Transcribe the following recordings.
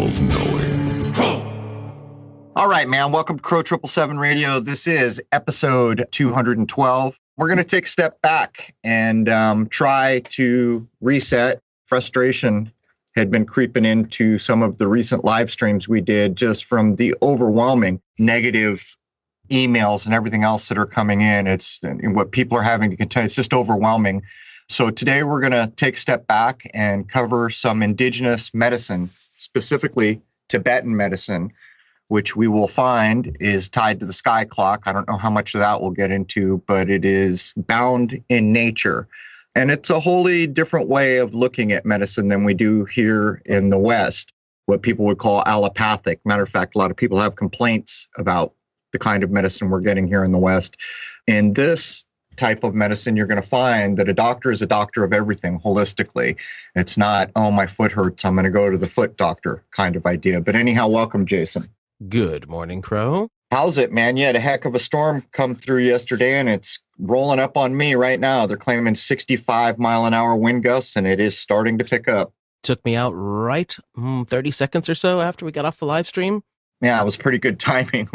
of knowing. All right, man. Welcome to Crow 777 Radio. This is episode 212. We're going to take a step back and try to reset. Frustration had been creeping into some of the recent live streams we did just from the overwhelming negative emails and everything else that are coming in. It's what people are having to contend. It's just overwhelming. So today we're going to take a step back and cover some indigenous medicine, specifically Tibetan medicine, which we will find is tied to the Skyclock. I don't know how much of that we'll get into, but it is bound in nature. And it's a wholly different way of looking at medicine than we do here in the West, what people would call allopathic. Matter of fact, a lot of people have complaints about the kind of medicine we're getting here in the West. In this type of medicine, you're going to find that a doctor is a doctor of everything holistically. It's not, oh, my foot hurts, I'm going to go to the foot doctor kind of idea. But anyhow, welcome, Jason. Good morning, Crow. How's it, man? You had a heck of a storm come through yesterday, and it's rolling up on me right now. They're claiming 65-mile-an-hour wind gusts, and it is starting to pick up. Took me out right 30 seconds or so after we got off the live stream. Yeah, it was pretty good timing.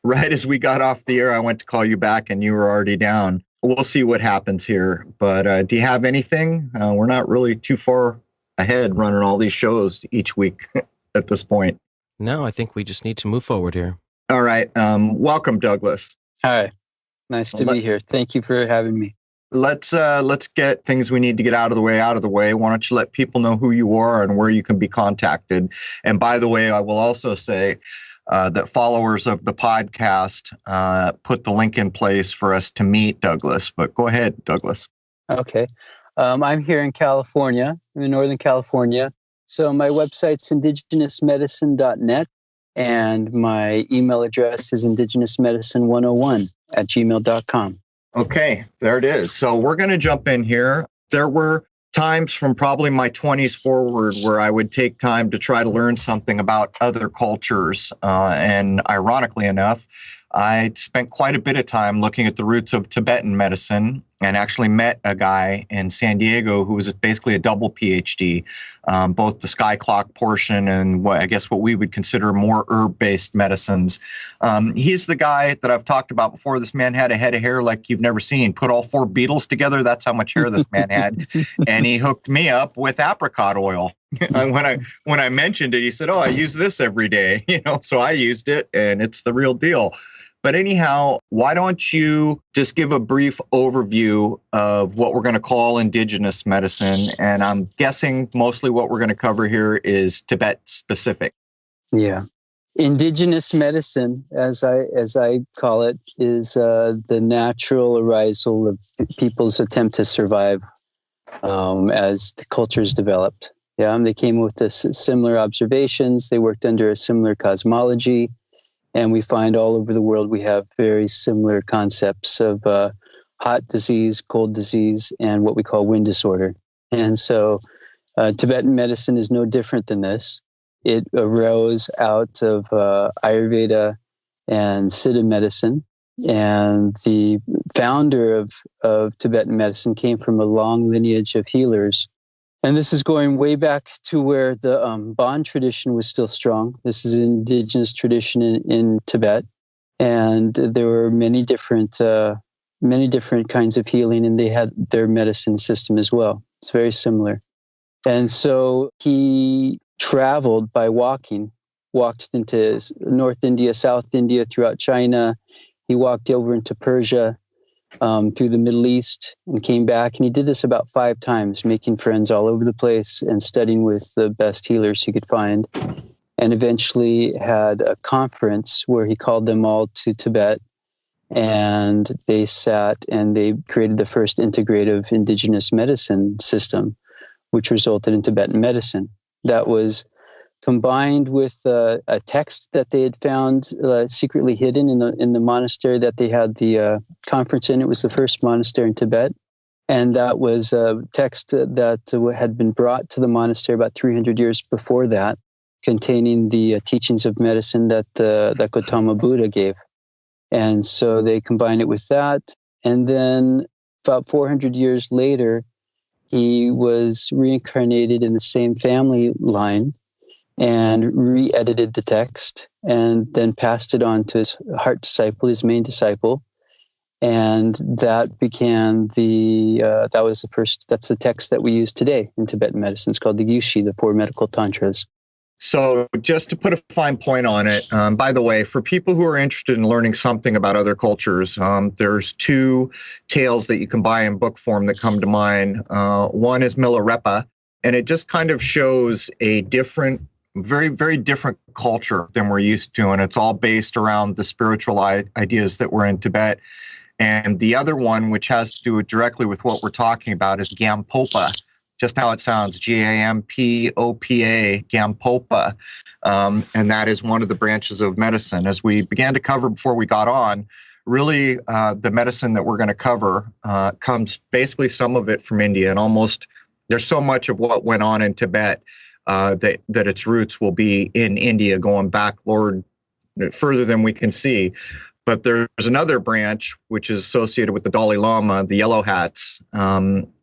Right as we got off the air, I went to call you back, and you were already down. We'll see what happens here. But do you have anything? We're not really too far ahead running all these shows each week at this point. No, I think we just need to move forward here. All right. Welcome, Douglas. Hi. Nice to be here. Thank you for having me. Let's get things we need to get out of the way. Why don't you let people know who you are and where you can be contacted? And by the way, I will also say that followers of the podcast put the link in place for us to meet Douglas. But go ahead, Douglas. Okay. I'm here in California. I'm in Northern California. So my website's indigenousmedicine.net, and my email address is indigenousmedicine101@gmail.com. Okay, there it is. So we're going to jump in here. There were times from probably my 20s forward where I would take time to try to learn something about other cultures. And ironically enough, I spent quite a bit of time looking at the roots of Tibetan medicine and actually met a guy in San Diego who was basically a double PhD, both the Skyclock portion and what we would consider more herb-based medicines. He's the guy that I've talked about before. This man had a head of hair like you've never seen. Put all 4 beetles together, that's how much hair this man had. And he hooked me up with apricot oil. When I mentioned it, he said, "Oh, I use this every day." So I used it, and it's the real deal. But anyhow, why don't you just give a brief overview of what we're going to call indigenous medicine? And I'm guessing mostly what we're going to cover here is Tibet specific. Yeah. Indigenous medicine, as I call it, is the natural arisal of people's attempt to survive as the cultures developed. Yeah, they came with similar observations. They worked under a similar cosmology. And we find all over the world we have very similar concepts of hot disease, cold disease, and what we call wind disorder. And so Tibetan medicine is no different than this. It arose out of Ayurveda and Siddha medicine. And the founder of Tibetan medicine came from a long lineage of healers. And this is going way back to where the Bon tradition was still strong. This is an indigenous tradition in Tibet. And there were many different kinds of healing, and they had their medicine system as well. It's very similar. And so he traveled by walked into North India, South India, throughout China. He walked over into Persia, through the Middle East, and came back. And he did this about 5 times, making friends all over the place and studying with the best healers he could find. And eventually had a conference where he called them all to Tibet. And they sat and they created the first integrative indigenous medicine system, which resulted in Tibetan medicine. That was combined with a text that they had found secretly hidden in the monastery that they had the conference in. It was the first monastery in Tibet. And that was a text that had been brought to the monastery about 300 years before that, containing the teachings of medicine that Gautama Buddha gave. And so they combined it with that. And then about 400 years later, he was reincarnated in the same family line. and re-edited the text and then passed it on to his heart disciple, his main disciple. And that began that's the text that we use today in Tibetan medicine. It's called the Gyushi, the Four Medical Tantras. So just to put a fine point on it, by the way, for people who are interested in learning something about other cultures, there's two tales that you can buy in book form that come to mind. One is Milarepa, and it just kind of shows a different, very, very different culture than we're used to. And it's all based around the spiritual ideas that were in Tibet. And the other one, which has to do directly with what we're talking about, is Gampopa. Just how it sounds, Gampopa, Gampopa. And that is one of the branches of medicine. As we began to cover before we got on, really the medicine that we're going to cover comes basically some of it from India. And almost there's so much of what went on in Tibet that its roots will be in India, going back, Lord, further than we can see. But there's another branch which is associated with the Dalai Lama, the Yellow Hats,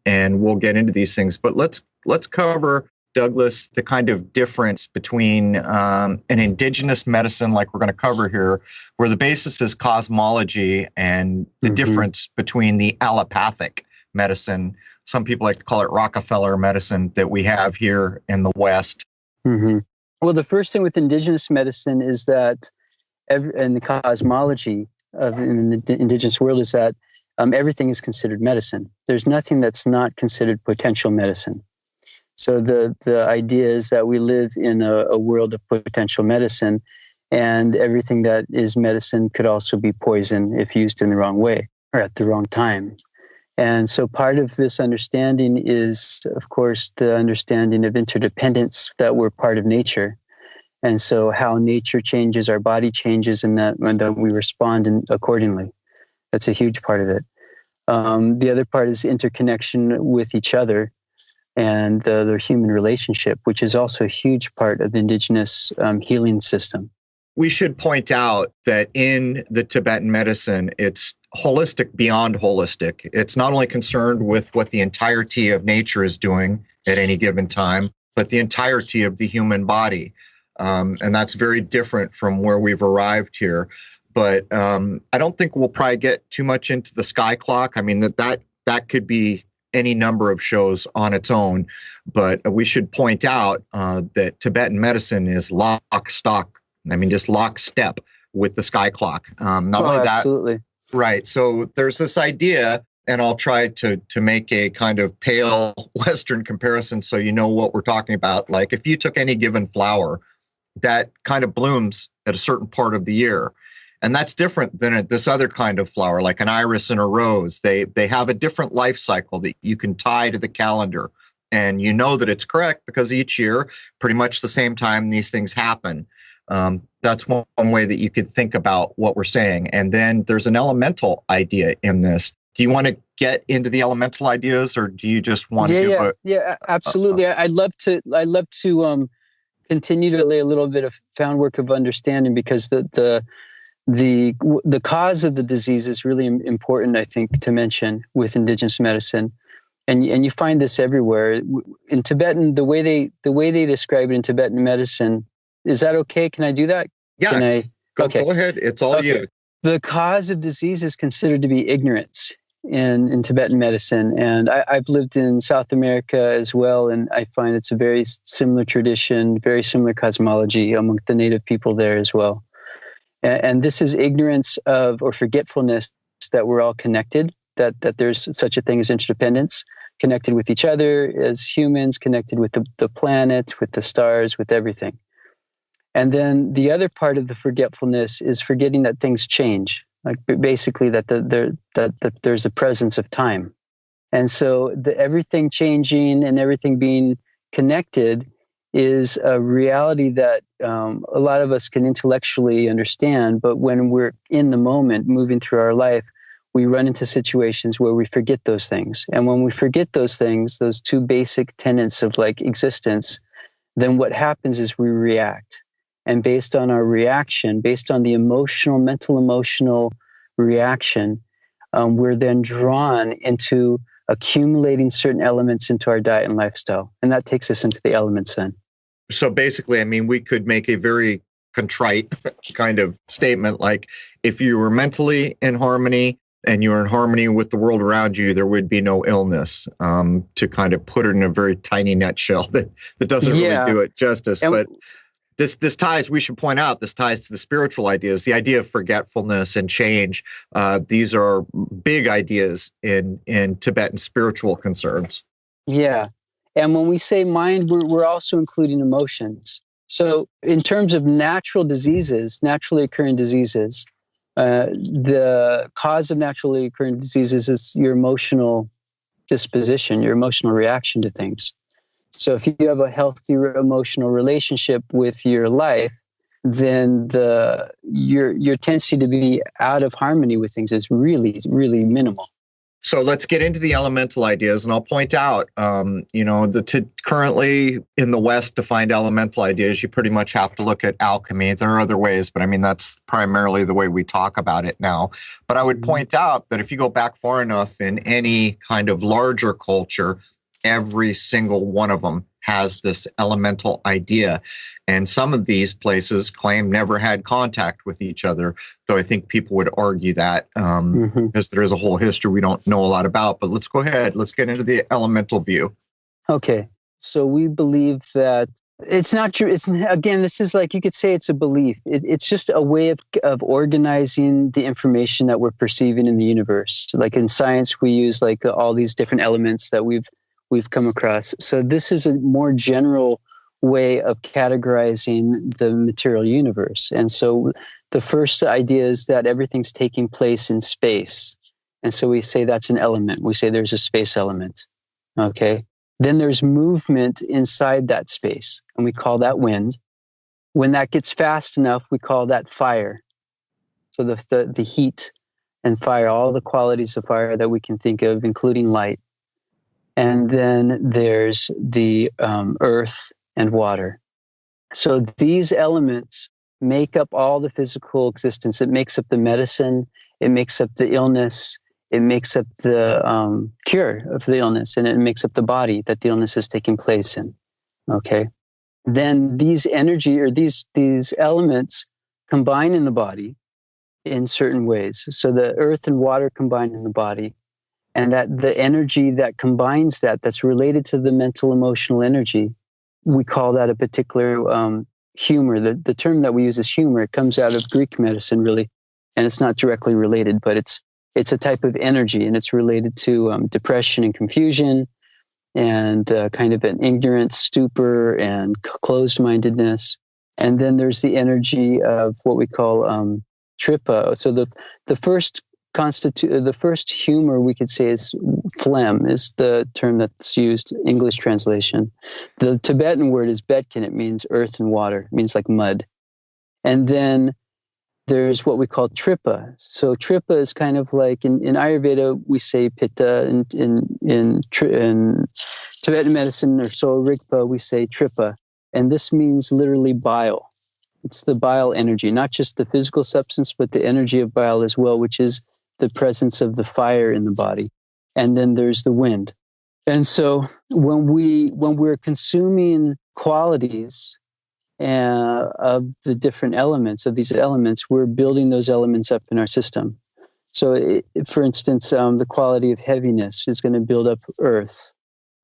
and we'll get into these things. But let's cover, Douglas, the kind of difference between an indigenous medicine like we're going to cover here, where the basis is cosmology, and the difference between the allopathic medicine, some people like to call it Rockefeller medicine, that we have here in the West. Mm-hmm. Well, the first thing with indigenous medicine is that and the cosmology of in the indigenous world is that everything is considered medicine. There's nothing that's not considered potential medicine. So the idea is that we live in a world of potential medicine, and everything that is medicine could also be poison if used in the wrong way or at the wrong time. And so part of this understanding is, of course, the understanding of interdependence, that we're part of nature. And so how nature changes, our body changes, and that we respond accordingly. That's a huge part of it. The other part is interconnection with each other and their human relationship, which is also a huge part of the indigenous healing system. We should point out that in the Tibetan medicine, it's holistic beyond holistic. It's not only concerned with what the entirety of nature is doing at any given time, but the entirety of the human body. And that's very different from where we've arrived here. But I don't think we'll probably get too much into the Skyclock. I mean, that could be any number of shows on its own. But we should point out that Tibetan medicine is just lockstep with the Skyclock. Not only that, absolutely. Right. So there's this idea, and I'll try to make a kind of pale Western comparison so you know what we're talking about. Like if you took any given flower that kind of blooms at a certain part of the year, and that's different than this other kind of flower, like an iris and a rose. They have a different life cycle that you can tie to the calendar, and you know that it's correct because each year, pretty much the same time, these things happen. That's one way that you could think about what we're saying. And then there's an elemental idea in this. Do you want to get into the elemental ideas, or do you just want to? Yeah, absolutely. I'd love to continue to lay a little bit of groundwork of understanding, because the cause of the disease is really important, I think, to mention with indigenous medicine. And you find this everywhere. In Tibetan, the way they describe it in Tibetan medicine, is that okay? Can I do that? Yeah. Go ahead. It's all you. The cause of disease is considered to be ignorance in Tibetan medicine. And I've lived in South America as well, and I find it's a very similar tradition, very similar cosmology among the native people there as well. And this is ignorance of, or forgetfulness, that we're all connected, that there's such a thing as interdependence, connected with each other as humans, connected with the planet, with the stars, with everything. And then the other part of the forgetfulness is forgetting that things change, like basically that there's a presence of time. And so everything changing and everything being connected is a reality that a lot of us can intellectually understand, but when we're in the moment, moving through our life, we run into situations where we forget those things. And when we forget those things, those two basic tenets of like existence, then what happens is we react. And based on our reaction, based on the mental emotional reaction, we're then drawn into accumulating certain elements into our diet and lifestyle. And that takes us into the elements then. So basically, I mean, we could make a very contrite kind of statement like, if you were mentally in harmony and you're in harmony with the world around you, there would be no illness, to kind of put it in a very tiny nutshell that doesn't really do it justice. But this ties, we should point out, this ties to the spiritual ideas, the idea of forgetfulness and change. These are big ideas in Tibetan spiritual concerns. Yeah. And when we say mind, we're also including emotions. So in terms of natural diseases, naturally occurring diseases, the cause of naturally occurring diseases is your emotional disposition, your emotional reaction to things. So if you have a healthy emotional relationship with your life, then your tendency to be out of harmony with things is really, really minimal. So let's get into the elemental ideas, and I'll point out, currently in the West, to find elemental ideas, you pretty much have to look at alchemy. There are other ways, but I mean, that's primarily the way we talk about it now. But I would point out that if you go back far enough in any kind of larger culture, every single one of them has this elemental idea. And some of these places claim never had contact with each other, though I think people would argue that because there is a whole history we don't know a lot about. But let's go ahead. Let's get into the elemental view. Okay. So we believe that it's not true. Again, this is like, you could say it's a belief. It's just a way of organizing the information that we're perceiving in the universe. Like in science, we use like all these different elements that we've come across. So this is a more general way of categorizing the material universe. And so the first idea is that everything's taking place in space. And so we say that's an element. We say there's a space element. Okay. Then there's movement inside that space, and we call that wind. When that gets fast enough, we call that fire. So the heat and fire, all the qualities of fire that we can think of, including light. And then there's the earth and water. So these elements make up all the physical existence. It makes up the medicine. It makes up the illness. It makes up the cure of the illness, and it makes up the body that the illness is taking place in. Okay. Then these energy or these elements combine in the body in certain ways. So the earth and water combine in the body. And that the energy that combines that's related to the mental emotional energy, we call that a particular humor. The term that we use is humor. It comes out of Greek medicine, really, and it's not directly related, but it's a type of energy, and it's related to depression and confusion, and kind of an ignorance, stupor, and closed-mindedness. And then there's the energy of what we call tripa. So the first humor, we could say, is phlegm, is the term that's used, English translation. The Tibetan word is betkin. It means earth and water. It means like mud. And then there's what we call tripa. So tripa is kind of like, in Ayurveda, we say pitta. In Tibetan medicine, or so rigpa, we say tripa. And this means literally bile. It's the bile energy, not just the physical substance, but the energy of bile as well, which is the presence of the fire in the body. And then there's the wind. And so when we're consuming qualities of the different elements, of these elements, we're building those elements up in our system. So for instance, the quality of heaviness is going to build up earth.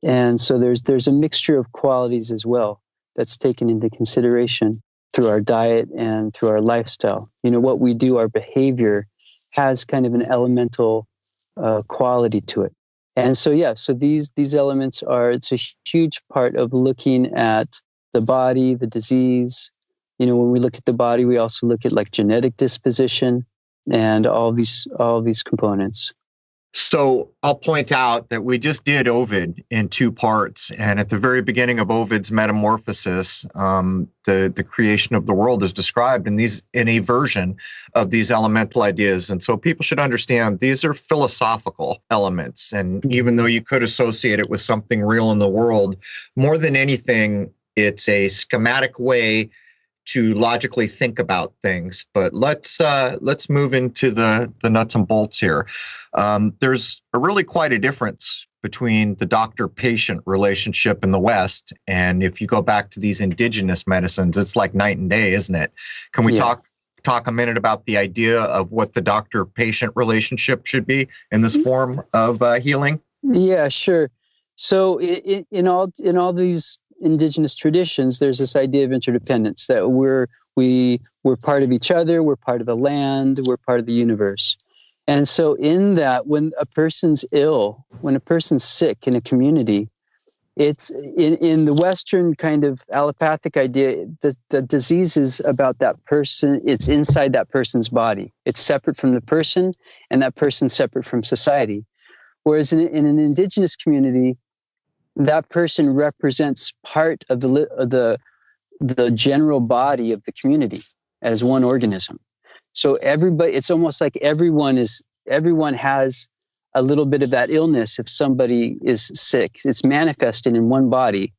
And so there's a mixture of qualities as well that's taken into consideration through our diet and through our lifestyle. What we do, our behavior, has kind of an elemental quality to it. And so, so these elements it's a huge part of looking at the body, the disease. When we look at the body, we also look at like genetic disposition and all these components. So I'll point out that we just did Ovid in 2 parts. And at the very beginning of Ovid's Metamorphosis, the creation of the world is described in a version of these elemental ideas. And so people should understand these are philosophical elements. And even though you could associate it with something real in the world, more than anything, it's a schematic way to logically think about things. But let's move into the nuts and bolts here. There's really quite a difference between the doctor-patient relationship in the West, and if you go back to these indigenous medicines, it's like night and day, isn't it? Can we talk a minute about the idea of what the doctor-patient relationship should be in this form of healing? Yeah, sure. So in all these indigenous traditions, there's this idea of interdependence, that we're part of each other, we're part of the land, we're part of the universe. And so in that, when a person's ill, when a person's sick in a community, it's in the Western kind of allopathic idea, the disease is about that person. It's inside that person's body. It's separate from the person, and that person's separate from society. Whereas in an indigenous community, that person represents part of the general body of the community as one organism. So everybody, it's almost like everyone has a little bit of that illness. If somebody is sick, it's manifested in one body,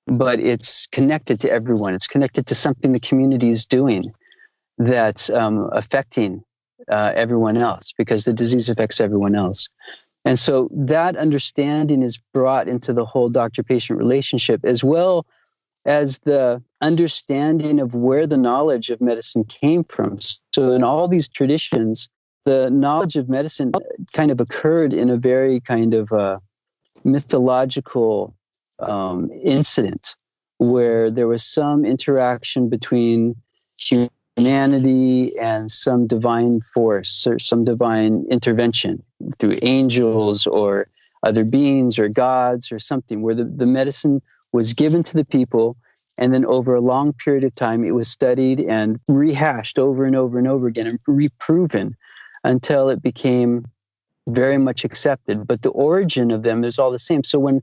but it's connected to everyone. It's connected to something the community is doing that's affecting everyone else, because the disease affects everyone else. And so that understanding is brought into the whole doctor-patient relationship, as well as the understanding of where the knowledge of medicine came from. So in all these traditions, the knowledge of medicine kind of occurred in a very kind of mythological incident, where there was some interaction between humanity and some divine force or some divine intervention through angels or other beings or gods or something, where the medicine was given to the people, and then over a long period of time it was studied and rehashed over and over and over again and reproven until it became very much accepted. But the origin of them is all the same. So when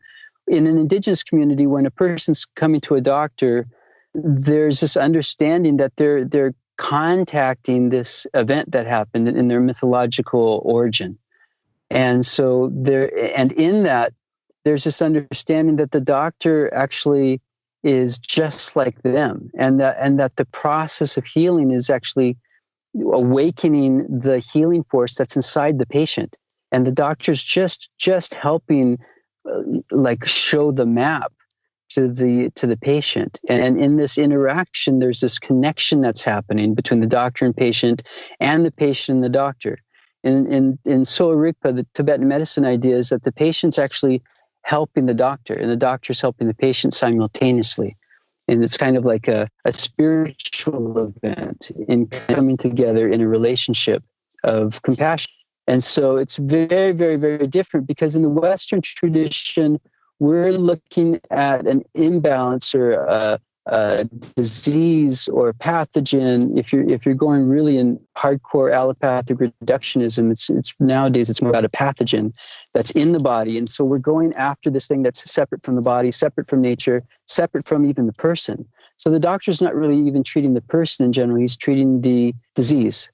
in an indigenous community, when a person's coming to a doctor, there's this understanding that they're contacting this event that happened in their mythological origin. And so in that, there's this understanding that the doctor actually is just like them, and that the process of healing is actually awakening the healing force that's inside the patient. And the doctor's just helping like show the map to the patient. And in this interaction, there's this connection that's happening between the doctor and the patient and the doctor. In Sowa Rigpa, the Tibetan medicine idea is that the patient's actually helping the doctor, and the doctor's helping the patient simultaneously. And it's kind of like a spiritual event in coming together in a relationship of compassion. And so it's very, very, very different, because in the Western tradition, we're looking at an imbalance or a disease or a pathogen. If you're going really in hardcore allopathic reductionism, it's nowadays it's more about a pathogen that's in the body. And so we're going after this thing that's separate from the body, separate from nature, separate from even the person. So the doctor's not really even treating the person in general, he's treating the disease.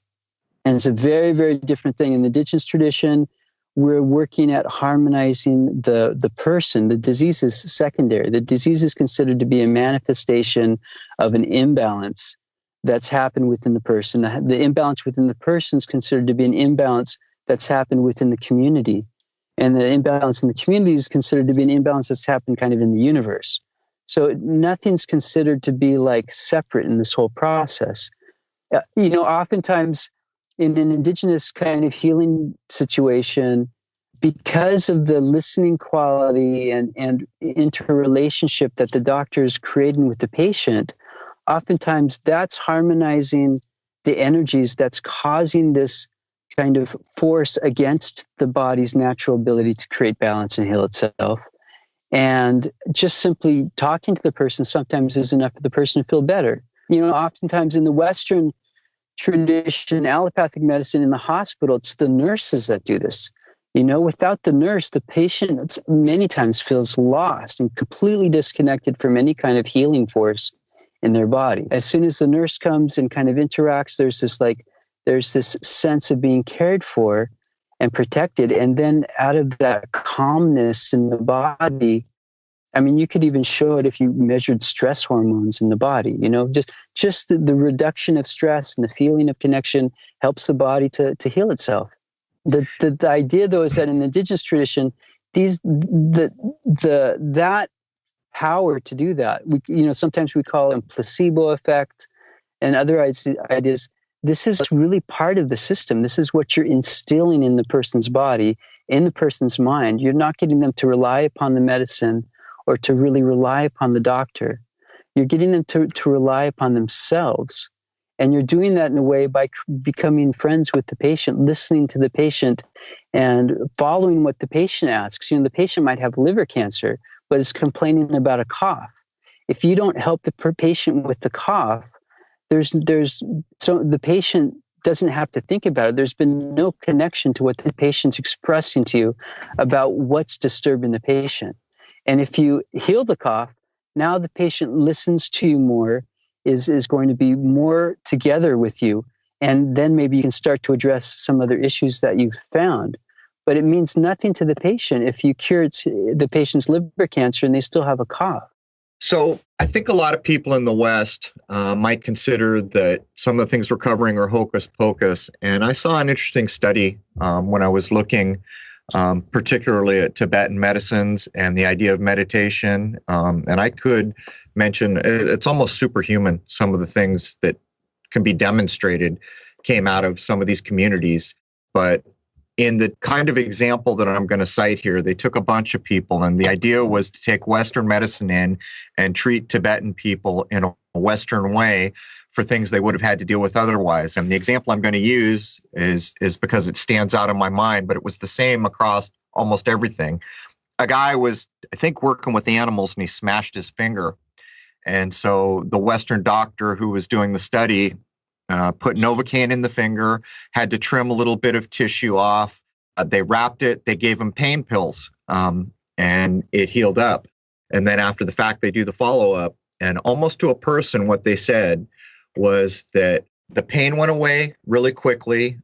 And it's a very, very different thing. In the indigenous tradition, we're working at harmonizing the person. The disease is secondary. The disease is considered to be a manifestation of an imbalance that's happened within the person. The imbalance within the person is considered to be an imbalance that's happened within the community. And the imbalance in the community is considered to be an imbalance that's happened kind of in the universe. So nothing's considered to be like separate in this whole process. Oftentimes, in an indigenous kind of healing situation, because of the listening quality and interrelationship that the doctor is creating with the patient, oftentimes that's harmonizing the energies that's causing this kind of force against the body's natural ability to create balance and heal itself. And just simply talking to the person sometimes is enough for the person to feel better. Oftentimes in the Western tradition, allopathic medicine in the hospital, it's the nurses that do this. Without the nurse, the patient many times feels lost and completely disconnected from any kind of healing force in their body. As soon as the nurse comes and kind of interacts, there's this sense of being cared for and protected. And then out of that calmness in the body, you could even show it if you measured stress hormones in the body. Just the reduction of stress and the feeling of connection helps the body to heal itself. The idea, though, is that in the indigenous tradition, that power to do that, sometimes we call it placebo effect and other ideas. This is really part of the system. This is what you're instilling in the person's body, in the person's mind. You're not getting them to rely upon the medicine or to really rely upon the doctor. You're getting them to rely upon themselves. And you're doing that in a way by becoming friends with the patient, listening to the patient and following what the patient asks. The patient might have liver cancer, but is complaining about a cough. If you don't help the patient with the cough, so the patient doesn't have to think about it. There's been no connection to what the patient's expressing to you about what's disturbing the patient. And if you heal the cough, now the patient listens to you more, is going to be more together with you. And then maybe you can start to address some other issues that you've found. But it means nothing to the patient if you cured the patient's liver cancer and they still have a cough. So I think a lot of people in the West might consider that some of the things we're covering are hocus pocus. And I saw an interesting study when I was looking particularly at Tibetan medicines and the idea of meditation. And I could mention it's almost superhuman. Some of the things that can be demonstrated came out of some of these communities. But in the kind of example that I'm going to cite here, they took a bunch of people, and the idea was to take Western medicine in and treat Tibetan people in a Western way for things they would have had to deal with otherwise. And the example I'm going to use is because it stands out in my mind, but it was the same across almost everything. A guy was, I think, working with animals, and he smashed his finger. And so the Western doctor who was doing the study put Novocaine in the finger, had to trim a little bit of tissue off. They wrapped it. They gave him pain pills, and it healed up. And then after the fact, they do the follow-up. And almost to a person, what they said was that the pain went away really quickly.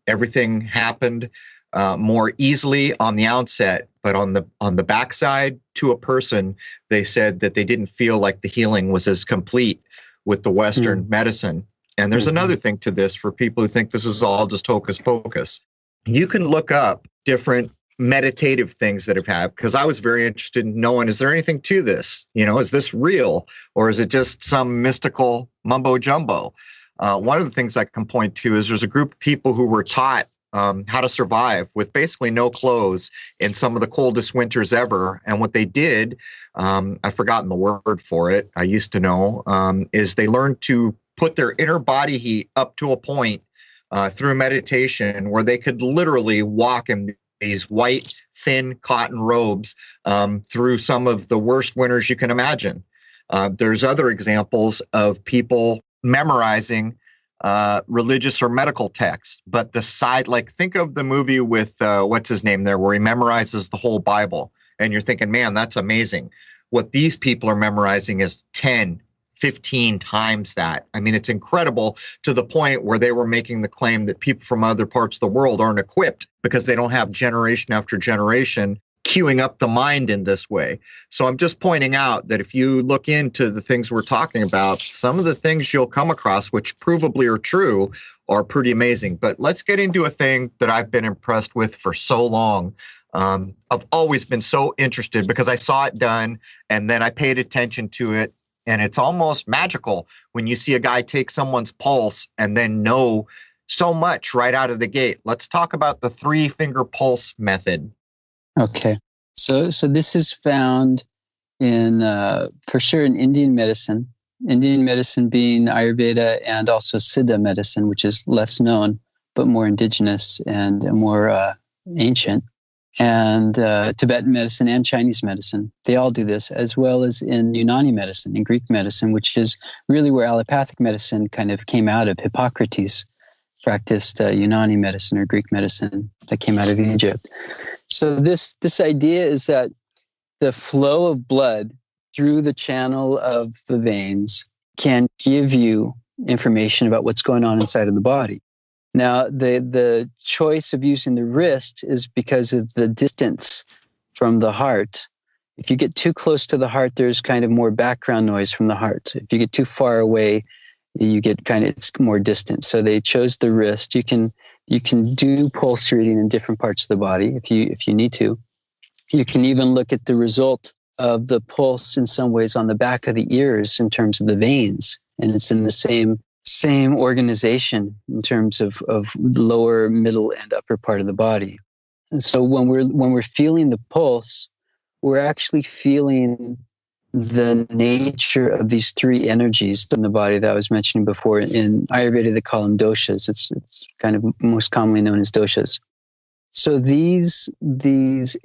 Everything happened more easily on the outset, but on the backside, to a person, they said that they didn't feel like the healing was as complete with the Western medicine. And there's another thing to this for people who think this is all just hocus pocus. You can look up different meditative things that have had, because I was very interested in knowing, is there anything to this? Is this real, or is it just some mystical mumbo jumbo? One of the things I can point to is there's a group of people who were taught how to survive with basically no clothes in some of the coldest winters ever. And what they did, I've forgotten the word for it, I used to know, is they learned to put their inner body heat up to a point through meditation where they could literally walk in these white, thin cotton robes through some of the worst winters you can imagine. There's other examples of people memorizing religious or medical texts, but the side, like think of the movie with what's his name there, where he memorizes the whole Bible, and you're thinking, man, that's amazing. What these people are memorizing is 10, 15 times that. I mean, it's incredible, to the point where they were making the claim that people from other parts of the world aren't equipped because they don't have generation after generation queuing up the mind in this way. So I'm just pointing out that if you look into the things we're talking about, some of the things you'll come across, which provably are true, are pretty amazing. But let's get into a thing that I've been impressed with for so long. I've always been so interested because I saw it done, and then I paid attention to it. And it's almost magical when you see a guy take someone's pulse and then know so much right out of the gate. Let's talk about the 3-finger pulse method. Okay. So this is found in, for sure, in Indian medicine being Ayurveda, and also Siddha medicine, which is less known, but more indigenous and more ancient. And Tibetan medicine and Chinese medicine, they all do this, as well as in Unani medicine, in Greek medicine, which is really where allopathic medicine kind of came out of. Hippocrates practiced Unani medicine or Greek medicine that came out of Egypt. So this idea is that the flow of blood through the channel of the veins can give you information about what's going on inside of the body. Now, the choice of using the wrist is because of the distance from the heart. If you get too close to the heart, there's kind of more background noise from the heart. If you get too far away, you get it's more distant. So they chose the wrist. You can do pulse reading in different parts of the body if you need to. You can even look at the result of the pulse in some ways on the back of the ears in terms of the veins. And it's in the same organization in terms of lower, middle, and upper part of the body. And so when we're feeling the pulse, we're actually feeling the nature of these three energies in the body that I was mentioning before. In Ayurveda, they call them doshas. It's kind of most commonly known as doshas. So these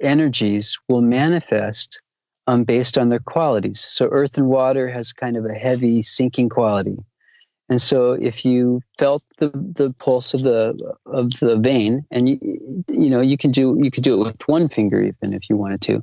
energies will manifest based on their qualities. So earth and water has kind of a heavy sinking quality. And so if you felt the pulse of the vein, and you can do it with one finger even if you wanted to,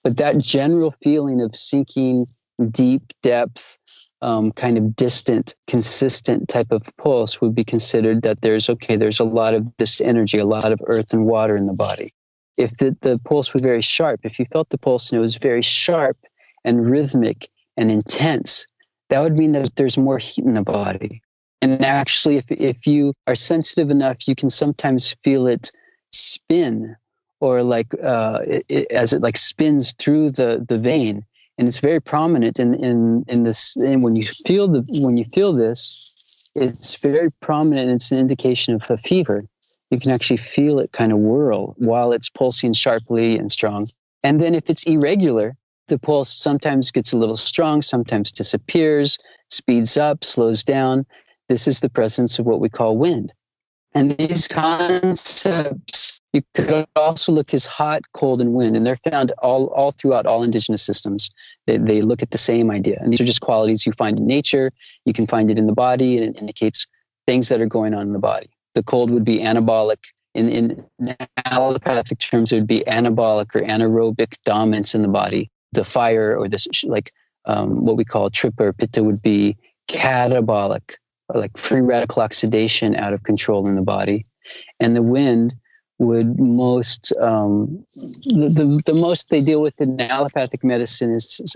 but that general feeling of sinking, deep depth, kind of distant, consistent type of pulse would be considered that there's a lot of this energy, a lot of earth and water in the body. If the pulse was very sharp, if you felt the pulse and it was very sharp and rhythmic and intense, that would mean that there's more heat in the body. And actually, if you are sensitive enough, you can sometimes feel it spin, or like as it like spins through the vein, and it's very prominent in this. And when you feel this, it's very prominent. It's an indication of a fever. You can actually feel it kind of whirl while it's pulsing sharply and strong. And then if it's irregular, the pulse sometimes gets a little strong, sometimes disappears, speeds up, slows down. This is the presence of what we call wind. And these concepts, you could also look as hot, cold, and wind. And they're found all throughout all indigenous systems. They look at the same idea. And these are just qualities you find in nature. You can find it in the body, and it indicates things that are going on in the body. The cold would be anabolic. In allopathic terms, it would be anabolic or anaerobic dominance in the body. The fire, or this what we call trippa or pitta, would be catabolic, like free radical oxidation out of control in the body. And the wind would the most they deal with in allopathic medicine is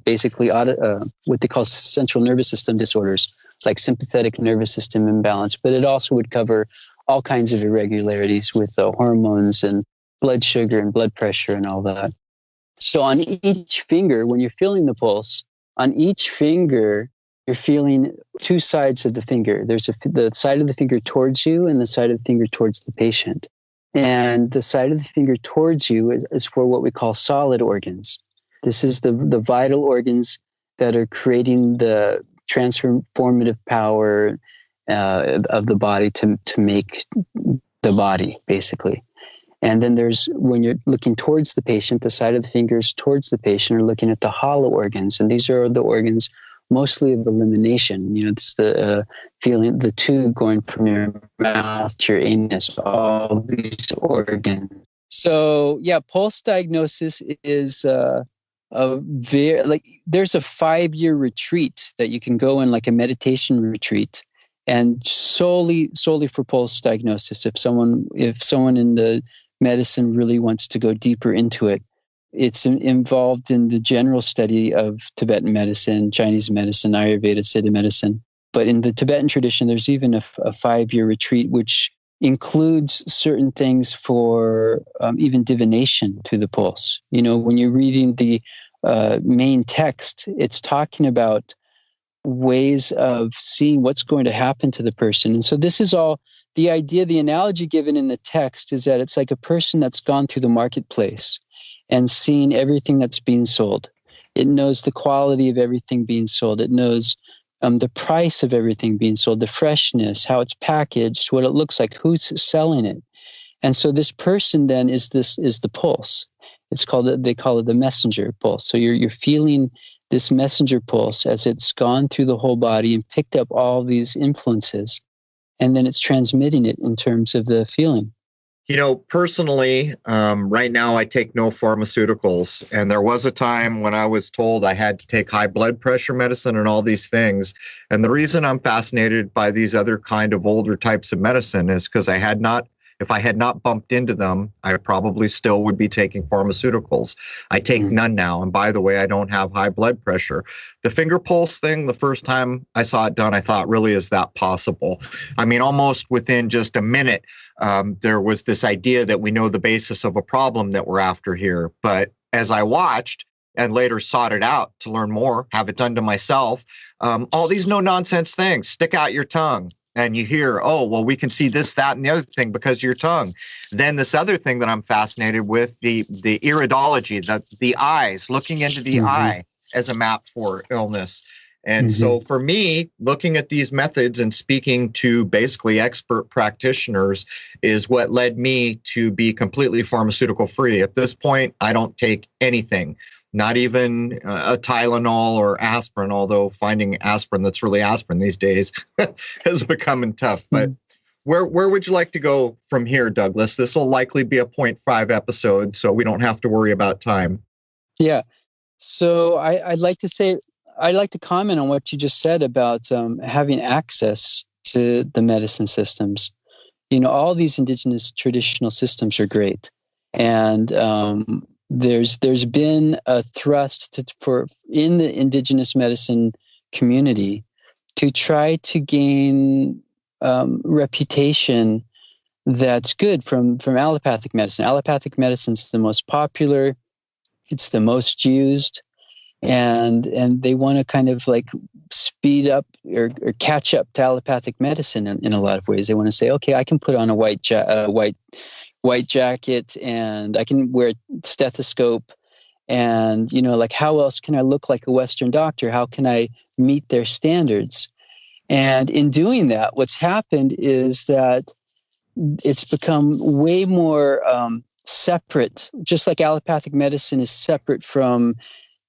basically what they call central nervous system disorders, like sympathetic nervous system imbalance. But it also would cover all kinds of irregularities with hormones and blood sugar and blood pressure and all that. So on each finger, when you're feeling the pulse, on each finger, you're feeling two sides of the finger. There's the side of the finger towards you and the side of the finger towards the patient. And the side of the finger towards you is for what we call solid organs. This is the vital organs that are creating the transformative power of the body to make the body, basically. And then when you're looking towards the patient, the side of the fingers towards the patient are looking at the hollow organs. And these are the organs mostly of elimination. It's the feeling, the tube going from your mouth to your anus, all these organs. So yeah, pulse diagnosis is there's a 5-year retreat that you can go in, like a meditation retreat, and solely for pulse diagnosis. If someone in the medicine really wants to go deeper into it, it's involved in the general study of Tibetan medicine, Chinese medicine, Ayurveda, Siddha medicine. But in the Tibetan tradition, there's even a 5-year retreat, which includes certain things for even divination through the pulse. When you're reading the main text, it's talking about ways of seeing what's going to happen to the person. And so this is all the idea. The analogy given in the text is that it's like a person that's gone through the marketplace and seen everything that's being sold. It knows the quality of everything being sold. It knows the price of everything being sold, the freshness, how it's packaged, what it looks like, who's selling it. And so this person then is the pulse. They call it the messenger pulse. So you're feeling this messenger pulse as it's gone through the whole body and picked up all these influences, and then it's transmitting it in terms of the feeling. Personally, right now I take no pharmaceuticals, and there was a time when I was told I had to take high blood pressure medicine and all these things. And the reason I'm fascinated by these other kind of older types of medicine is because I had not If I had not bumped into them, I probably still would be taking pharmaceuticals. I take none now. And by the way, I don't have high blood pressure. The finger pulse thing, the first time I saw it done, I thought, really, is that possible? I mean, almost within just a minute, there was this idea that we know the basis of a problem that we're after here. But as I watched and later sought it out to learn more, have it done to myself, all these no-nonsense things, stick out your tongue. And you hear, oh, well, we can see this, that, and the other thing because of your tongue. Then this other thing that I'm fascinated with, the iridology, the eyes, looking into the eye as a map for illness. And so for me, looking at these methods and speaking to basically expert practitioners is what led me to be completely pharmaceutical free. At this point, I don't take anything. Not even a Tylenol or aspirin, although finding aspirin that's really aspirin these days has become tough. But where would you like to go from here, Douglas? This will likely be a 0.5 episode, so we don't have to worry about time. Yeah. So I'd like to comment on what you just said about having access to the medicine systems. You know, all these indigenous traditional systems are great. And there's been a thrust in the indigenous medicine community to try to gain reputation that's good from allopathic medicine. Allopathic medicine is the most popular, it's the most used, and they want to kind of like speed up or catch up to allopathic medicine in a lot of ways. They want to say, okay, I can put on a white jacket and I can wear a stethoscope, and, you know, like, how else can I look like a Western doctor? How can I meet their standards? And in doing that, what's happened is that it's become way more separate, just like allopathic medicine is separate from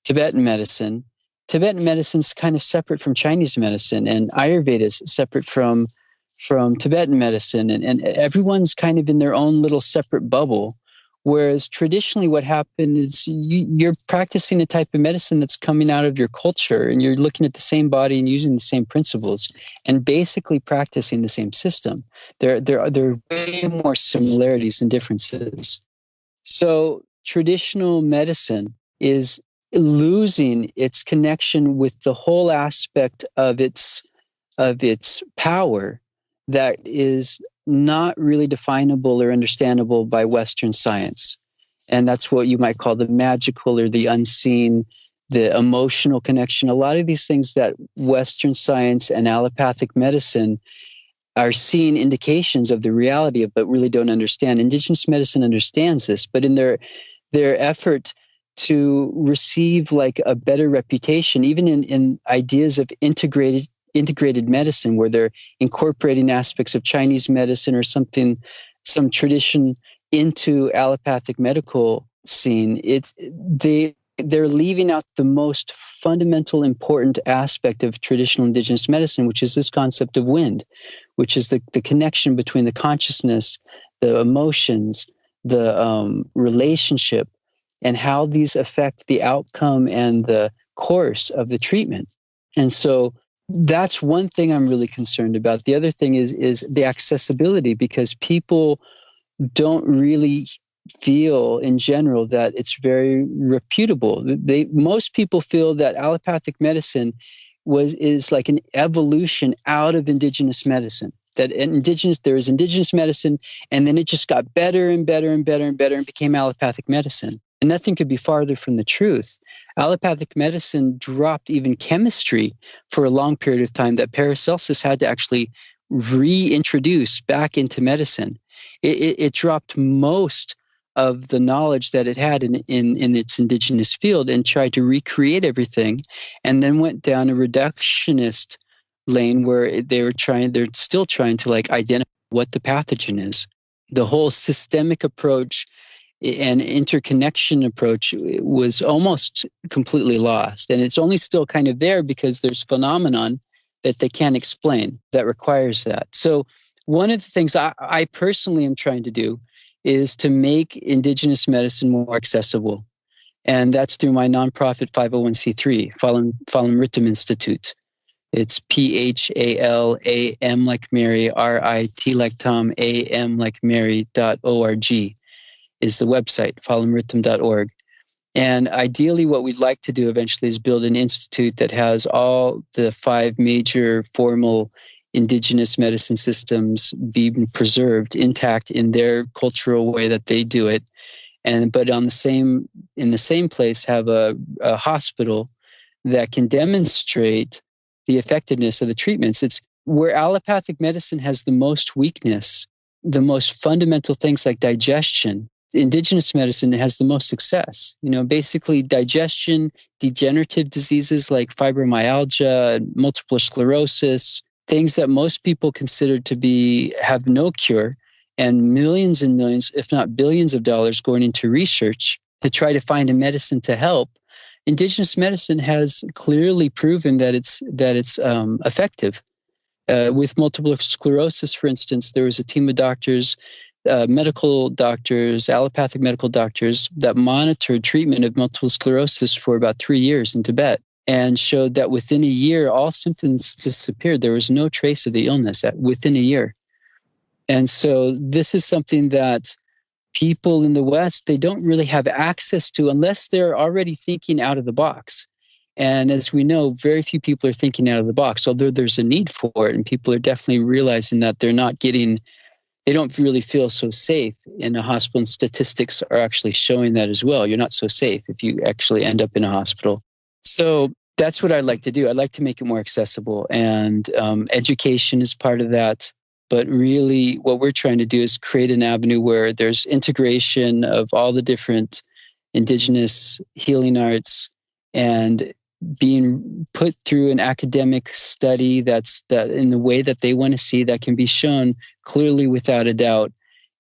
Tibetan medicine. Tibetan medicine is kind of separate from Chinese medicine, and Ayurveda is separate from Tibetan medicine, and everyone's kind of in their own little separate bubble. Whereas traditionally what happened is you're practicing a type of medicine that's coming out of your culture, and you're looking at the same body and using the same principles and basically practicing the same system. There are way more similarities than differences. So traditional medicine is losing its connection with the whole aspect of its power that is not really definable or understandable by Western science. And that's what you might call the magical or the unseen, the emotional connection. A lot of these things that Western science and allopathic medicine are seeing indications of the reality of, but really don't understand. Indigenous medicine understands this, but in their effort to receive like a better reputation, even in ideas of integrated medicine, where they're incorporating aspects of Chinese medicine or some tradition into allopathic medical scene, they're leaving out the most fundamental, important aspect of traditional indigenous medicine, which is this concept of wind, which is the connection between the consciousness, the emotions, the relationship, and how these affect the outcome and the course of the treatment. And so that's one thing I'm really concerned about. The other thing is the accessibility, because people don't really feel in general that it's very reputable. Most people feel that allopathic medicine is like an evolution out of indigenous medicine. There is indigenous medicine, and then it just got better and better and better and better and became allopathic medicine. And nothing could be farther from the truth. Allopathic medicine dropped even chemistry for a long period of time that Paracelsus had to actually reintroduce back into medicine. It dropped most of the knowledge that it had in its indigenous field and tried to recreate everything, and then went down a reductionist lane where they're still trying to like identify what the pathogen is. The whole systemic approach and interconnection approach was almost completely lost. And it's only still kind of there because there's phenomenon that they can't explain that requires that. So one of the things I personally am trying to do is to make indigenous medicine more accessible. And that's through my nonprofit 501c3, Falun Ritam Institute. It's PHALAM like Mary, RIT like Tom, AM like Mary.org is the website, phalamritam.org. And ideally, what we'd like to do eventually is build an institute that has all the 5 major formal indigenous medicine systems being preserved intact in their cultural way that they do it. But in the same place, have a hospital that can demonstrate the effectiveness of the treatments. It's where allopathic medicine has the most weakness, the most fundamental things like digestion. Indigenous medicine has the most success. Basically digestion, degenerative diseases like fibromyalgia, multiple sclerosis, things that most people consider to have no cure, and millions, if not billions of dollars going into research to try to find a medicine to help. Indigenous medicine has clearly proven that it's effective. With multiple sclerosis, for instance, there was a team of doctors, medical doctors, allopathic medical doctors that monitored treatment of multiple sclerosis for about 3 years in Tibet and showed that within a year, all symptoms disappeared. There was no trace of the illness within a year. And so this is something that people in the West, they don't really have access to unless they're already thinking out of the box. And as we know, very few people are thinking out of the box, although there's a need for it. And people are definitely realizing that they don't really feel so safe in a hospital. And statistics are actually showing that as well. You're not so safe if you actually end up in a hospital. So that's what I'd like to do. I'd like to make it more accessible. And education is part of that. But really what we're trying to do is create an avenue where there's integration of all the different indigenous healing arts and being put through an academic study that in the way that they want to see, that can be shown clearly without a doubt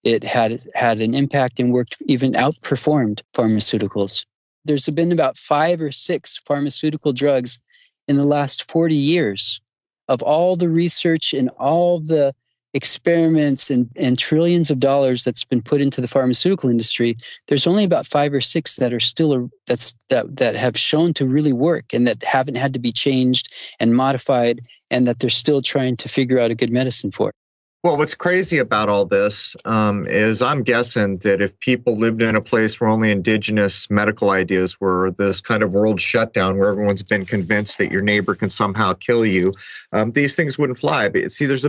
it had an impact and even outperformed pharmaceuticals. There's been about 5 or 6 pharmaceutical drugs in the last 40 years of all the research and all the experiments and trillions of dollars that's been put into the pharmaceutical industry. There's only about 5 or 6 that are still that have shown to really work and that haven't had to be changed and modified, and that they're still trying to figure out a good medicine for. Well, what's crazy about all this is I'm guessing that if people lived in a place where only indigenous medical ideas were, this kind of world shutdown where everyone's been convinced that your neighbor can somehow kill you, these things wouldn't fly. But see, there's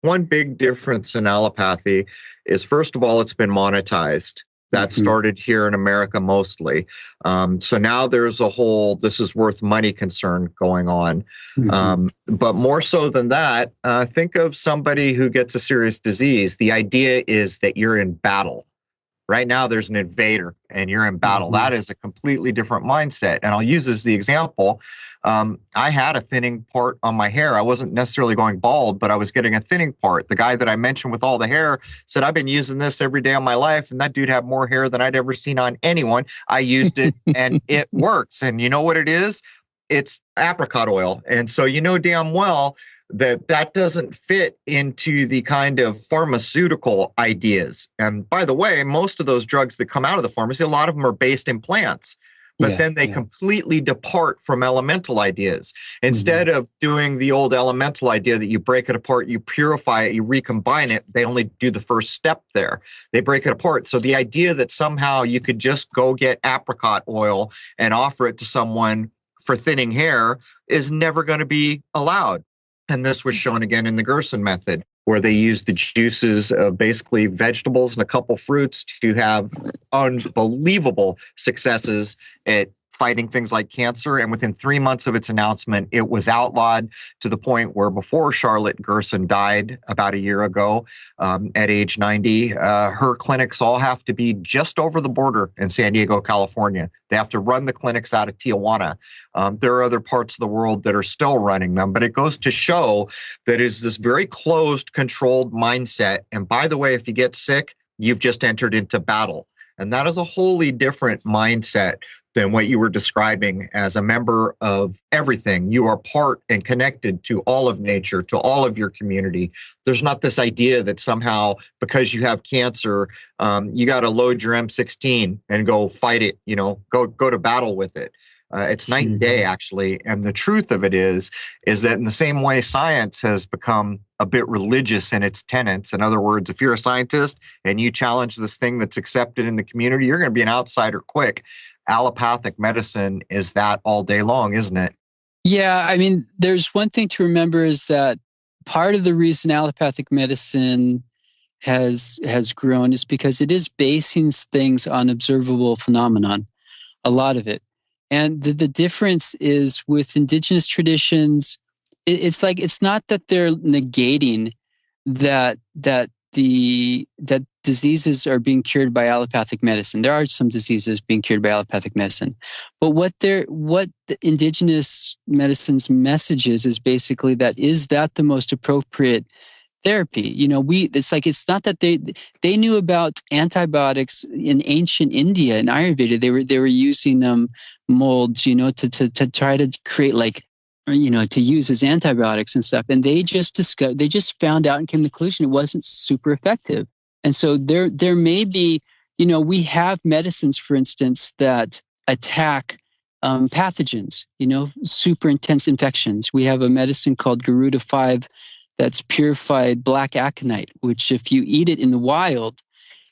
one big difference in allopathy is, first of all, it's been monetized. That started here in America mostly. So now there's a whole, this is worth money concern going on. But more so than that, think of somebody who gets a serious disease. The idea is that you're in battle. Right now, there's an invader and you're in battle. That is a completely different mindset. And I'll use as the example. I had a thinning part on my hair. I wasn't necessarily going bald, but I was getting a thinning part. The guy that I mentioned with all the hair said, I've been using this every day of my life. And that dude had more hair than I'd ever seen on anyone. I used it and it works. And you know what it is? It's apricot oil. And so you know damn well that doesn't fit into the kind of pharmaceutical ideas. And by the way, most of those drugs that come out of the pharmacy, a lot of them are based in plants. But then they completely depart from elemental ideas. Instead of doing the old elemental idea that you break it apart, you purify it, you recombine it, they only do the first step there. They break it apart. So the idea that somehow you could just go get apricot oil and offer it to someone for thinning hair is never going to be allowed. And this was shown again in the Gerson method, where they used the juices of basically vegetables and a couple fruits to have unbelievable successes at fighting things like cancer. And within 3 months of its announcement, it was outlawed to the point where before Charlotte Gerson died about a year ago at age 90, her clinics all have to be just over the border in San Diego, California. They have to run the clinics out of Tijuana. There are other parts of the world that are still running them, but it goes to show that it's this very closed, controlled mindset. And by the way, if you get sick, you've just entered into battle. And that is a wholly different mindset than what you were describing as a member of everything. You are part and connected to all of nature, to all of your community. There's not this idea that somehow because you have cancer, you got to load your M16 and go fight it, go to battle with it. It's night and day, actually. And the truth of it is that in the same way science has become a bit religious in its tenets. In other words, if you're a scientist and you challenge this thing that's accepted in the community, you're going to be an outsider quick. Allopathic medicine is that all day long, isn't it? Yeah, I mean, there's one thing to remember is that part of the reason allopathic medicine has grown is because it is basing things on observable phenomenon, a lot of it. And the difference is with indigenous traditions, it's not that they're negating that diseases are being cured by allopathic medicine. There are some diseases being cured by allopathic medicine. But what the indigenous medicine's message is basically that the most appropriate therapy. It's not that they knew about antibiotics in ancient India and Ayurveda. They were using molds, to try to create to use as antibiotics and stuff. And they just found out and came to the conclusion it wasn't super effective. And so there may be, we have medicines, for instance, that attack pathogens, super intense infections. We have a medicine called Garuda 5 that's purified black aconite, which if you eat it in the wild,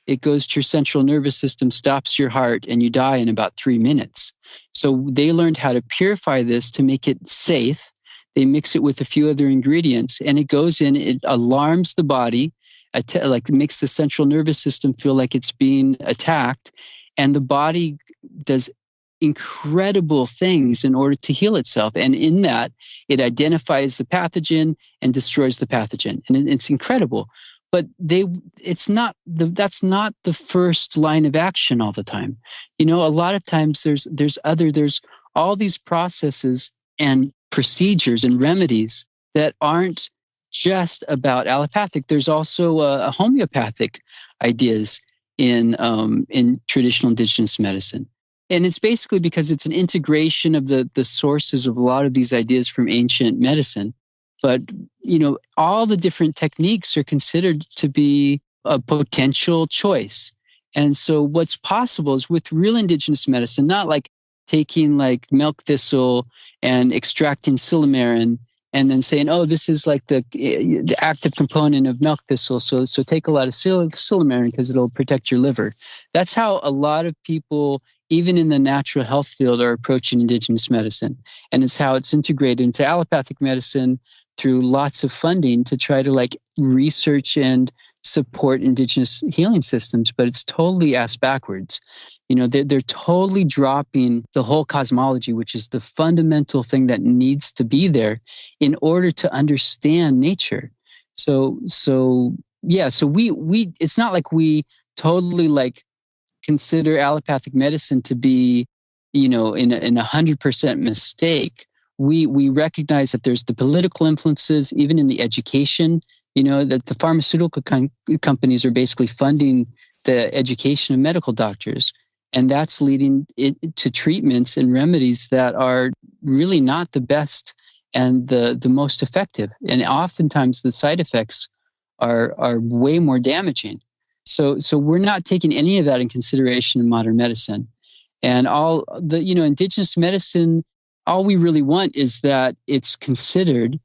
it goes to your central nervous system, stops your heart, and you die in about 3 minutes. So they learned how to purify this to make it safe. They mix it with a few other ingredients, and it goes in, it alarms the body, makes the central nervous system feel like it's being attacked, and the body does incredible things in order to heal itself. And in that, it identifies the pathogen and destroys the pathogen. And it's incredible. But that's not the first line of action all the time. A lot of times there's all these processes and procedures and remedies that aren't just about allopathic. There's also a homeopathic ideas in traditional indigenous medicine. And it's basically because it's an integration of the sources of a lot of these ideas from ancient medicine. But, all the different techniques are considered to be a potential choice. And so what's possible is with real indigenous medicine, not like taking like milk thistle and extracting silymarin and then saying, oh, this is like the active component of milk thistle. So take a lot of silymarin because it'll protect your liver. That's how a lot of people, even in the natural health field, are approaching indigenous medicine. And it's how it's integrated into allopathic medicine through lots of funding to try to research and support indigenous healing systems. But it's totally ass backwards. They're totally dropping the whole cosmology, which is the fundamental thing that needs to be there in order to understand nature. So we it's not like we totally consider allopathic medicine to be, in 100% mistake. We recognize that there's the political influences, even in the education, that the pharmaceutical companies are basically funding the education of medical doctors. And that's leading to treatments and remedies that are really not the best and the most effective. And oftentimes the side effects are way more damaging. So we're not taking any of that in consideration in modern medicine. And all the, indigenous medicine, all we really want is that it's considered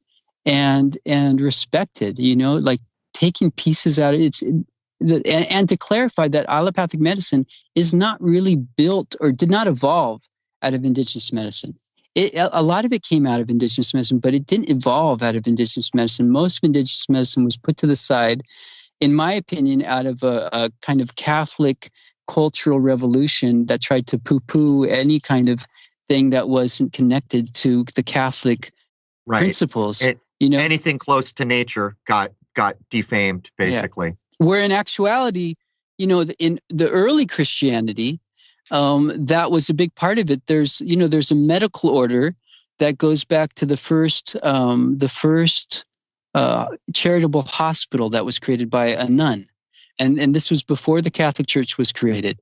and respected, taking pieces out of it. And to clarify that allopathic medicine is not really built or did not evolve out of indigenous medicine. A lot of it came out of indigenous medicine, but it didn't evolve out of indigenous medicine. Most of indigenous medicine was put to the side, in my opinion, out of a kind of Catholic cultural revolution that tried to poo-poo any kind of thing that wasn't connected to the Catholic principles. Anything close to nature got defamed, basically. Yeah. Where in actuality, in the early Christianity, that was a big part of it. There's a medical order that goes back to the first charitable hospital that was created by a nun, and this was before the Catholic Church was created.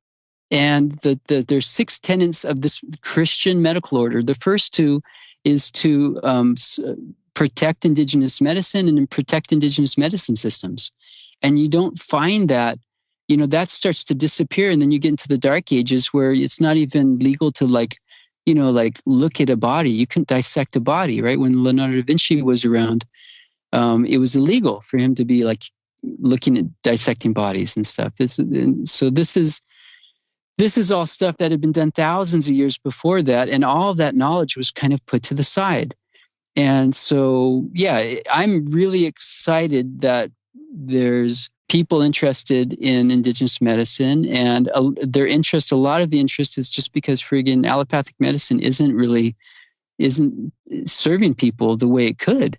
And there's 6 tenets of this Christian medical order. The first 2 is to protect indigenous medicine and protect indigenous medicine systems. And you don't find that, that starts to disappear. And then you get into the Dark Ages where it's not even legal to like look at a body. You couldn't dissect a body, right? When Leonardo da Vinci was around, it was illegal for him to be like looking at dissecting bodies and stuff. This is all stuff that had been done thousands of years before that, and all of that knowledge was kind of put to the side. And so, yeah, I'm really excited that there's people interested in indigenous medicine, and a lot of the interest is just because friggin' allopathic medicine isn't serving people the way it could.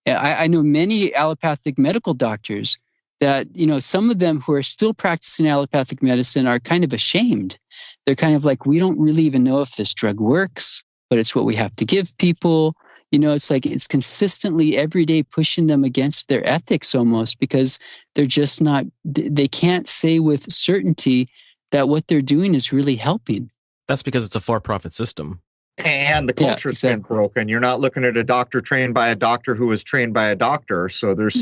I know many allopathic medical doctors that, some of them who are still practicing allopathic medicine are kind of ashamed. They're kind of like, we don't really even know if this drug works, but it's what we have to give people. It's like it's consistently every day pushing them against their ethics almost, because they're just they can't say with certainty that what they're doing is really helping. That's because it's a for-profit system. And the culture's been broken. You're not looking at a doctor trained by a doctor who was trained by a doctor. So there's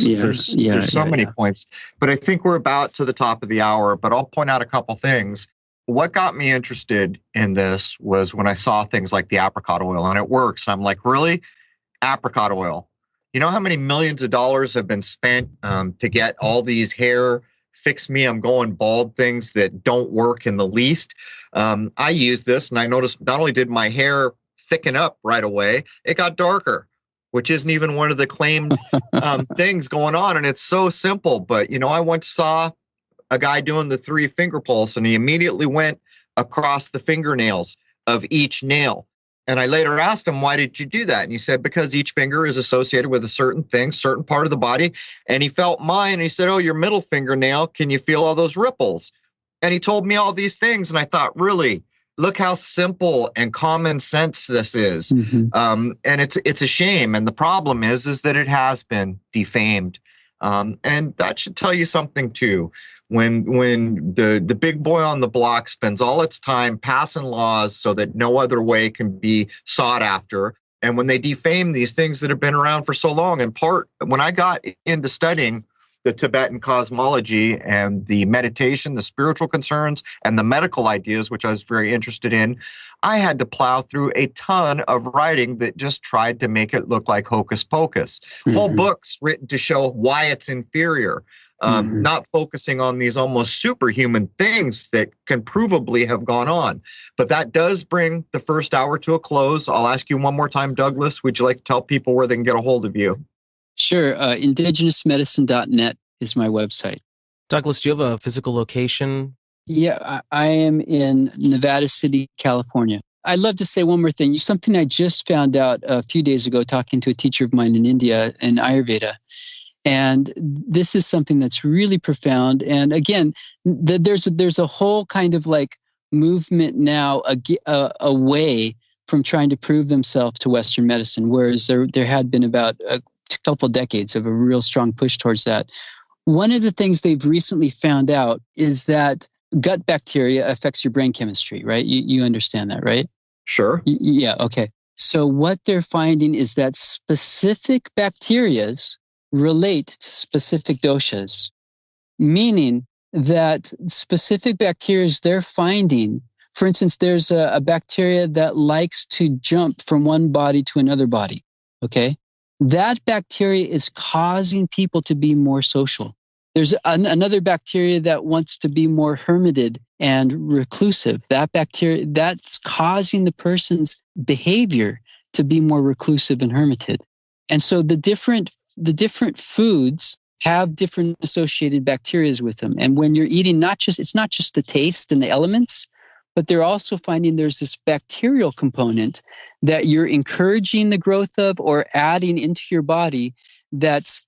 so many points. But I think we're about to the top of the hour, but I'll point out a couple things. What got me interested in this was when I saw things like the apricot oil, and it works. I'm like, really? Apricot oil. You know how many millions of dollars have been spent to get all these hair fix me, I'm going bald things that don't work in the least? I used this and I noticed not only did my hair thicken up right away, it got darker, which isn't even one of the claimed things going on. And it's so simple. But, I once saw a guy doing the 3-finger pulse, and he immediately went across the fingernails of each nail. And I later asked him, why did you do that? And he said, because each finger is associated with a certain thing, certain part of the body. And he felt mine. And he said, oh, your middle fingernail, can you feel all those ripples? And he told me all these things. And I thought, really, look how simple and common sense this is. Mm-hmm. And it's a shame. And the problem is that it has been defamed. And that should tell you something, too. When the big boy on the block spends all its time passing laws so that no other way can be sought after, and when they defame these things that have been around for so long, in part, when I got into studying the Tibetan cosmology and the meditation, the spiritual concerns, and the medical ideas, which I was very interested in, I had to plow through a ton of writing that just tried to make it look like hocus pocus. Mm-hmm. Whole books written to show why it's inferior. Not focusing on these almost superhuman things that can provably have gone on. But that does bring the first hour to a close. I'll ask you one more time, Douglas, would you like to tell people where they can get a hold of you? Sure. Indigenousmedicine.net is my website. Douglas, do you have a physical location? Yeah, I am in Nevada City, California. I'd love to say one more thing. Something I just found out a few days ago talking to a teacher of mine in India in Ayurveda. And this is something that's really profound. And again, there's a whole kind of like movement now away from trying to prove themselves to Western medicine, whereas there had been about a couple decades of a real strong push towards that. One of the things they've recently found out is that gut bacteria affects your brain chemistry, right? You understand that, right? Sure. Yeah. Okay. So what they're finding is that specific bacterias relate to specific doshas, meaning that specific bacteria they're finding, for instance, there's a bacteria that likes to jump from one body to another body, okay? That bacteria is causing people to be more social. There's another bacteria that wants to be more hermited and reclusive. That bacteria, that's causing the person's behavior to be more reclusive and hermited. And so the different foods have different associated bacteria with them. And when you're eating, it's not just the taste and the elements, but they're also finding there's this bacterial component that you're encouraging the growth of or adding into your body that's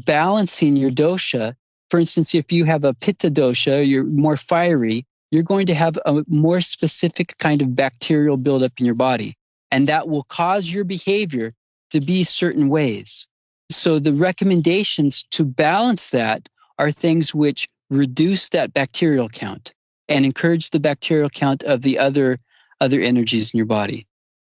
balancing your dosha. For instance, if you have a pitta dosha, you're more fiery, you're going to have a more specific kind of bacterial buildup in your body. And that will cause your behavior to be certain ways. So the recommendations to balance that are things which reduce that bacterial count and encourage the bacterial count of the other energies in your body.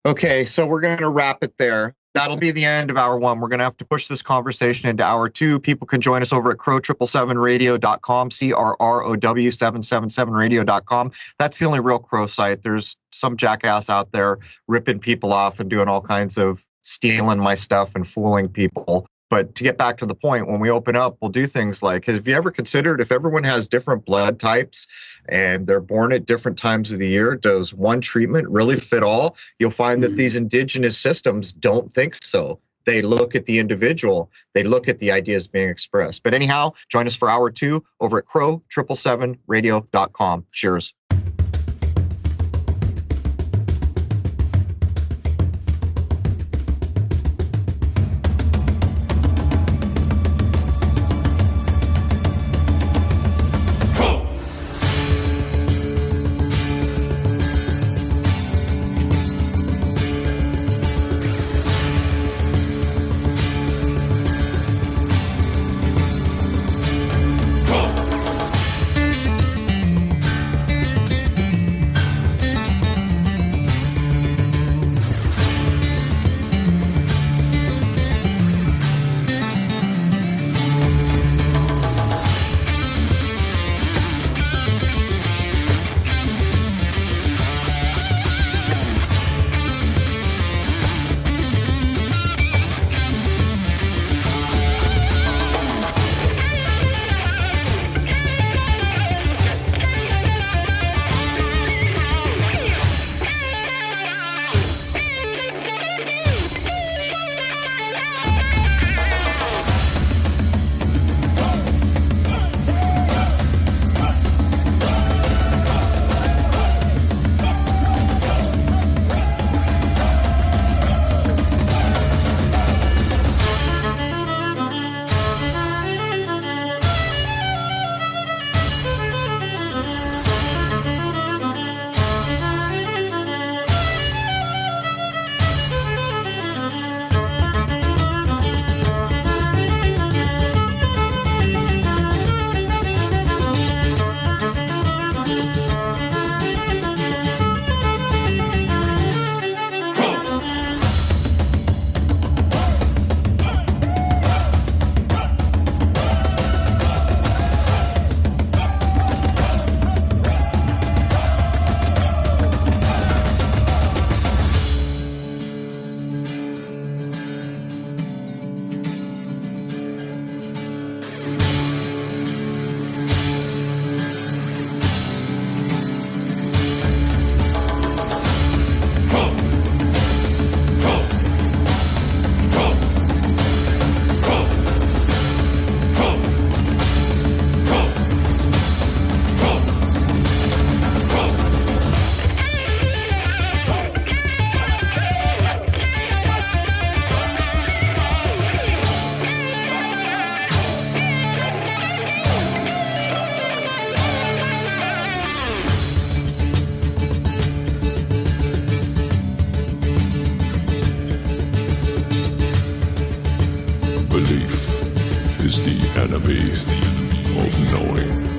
Okay, so we're going to wrap it there. That'll be the end of hour one. We're going to have to push this conversation into hour two. People can join us over at crow777radio.com, CRROW777radio.com. That's the only real Crow site. There's some jackass out there ripping people off and doing all kinds of stealing my stuff and fooling people. But to get back to the point, when we open up, we'll do things like, have you ever considered if everyone has different blood types and they're born at different times of the year, does one treatment really fit all? You'll find that these indigenous systems don't think so. They look at the individual. They look at the ideas being expressed. But anyhow, join us for hour two over at crow777radio.com. Cheers. Belief is the enemy of knowing.